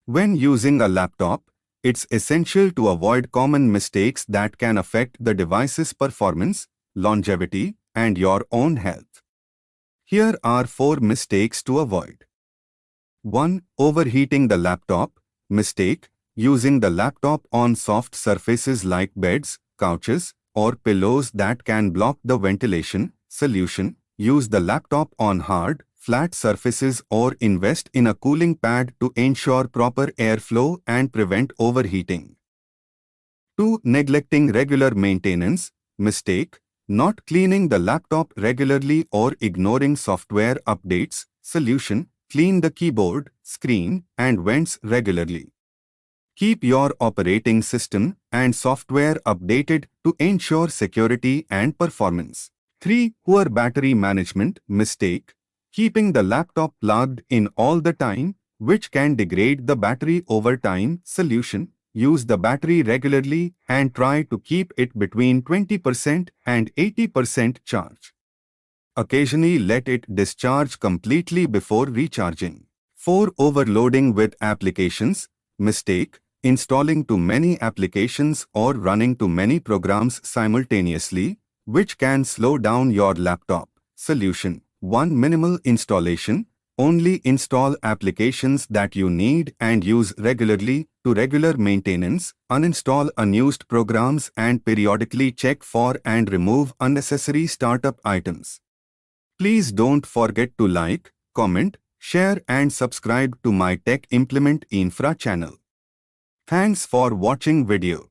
When using a laptop, it's essential to avoid common mistakes that can affect the device's performance, longevity, and your own health. Here are 4 mistakes to avoid. 1. Overheating the laptop. Mistake: using the laptop on soft surfaces like beds, couches, or pillows that can block the ventilation. Solution: use the laptop on hard, flat surfaces or invest in a cooling pad to ensure proper airflow and prevent overheating. 2. Neglecting regular maintenance. Mistake: not cleaning the laptop regularly or ignoring software updates. Solution: clean the keyboard, screen, and vents regularly. Keep your operating system and software updated to ensure security and performance. 3. Poor battery management. Mistake: keeping the laptop plugged in all the time, which can degrade the battery over time. Solution: use the battery regularly and try to keep it between 20% and 80% charge. Occasionally let it discharge completely before recharging. 4. Overloading with applications. Mistake: installing too many applications or running too many programs simultaneously, which can slow down your laptop. Solution: 1. Minimal installation. Only install applications that you need and use regularly. To regular maintenance, uninstall unused programs and periodically check for and remove unnecessary startup items. Please don't forget to like, comment, share and subscribe to my Tech Implement Infra channel. Thanks for watching video.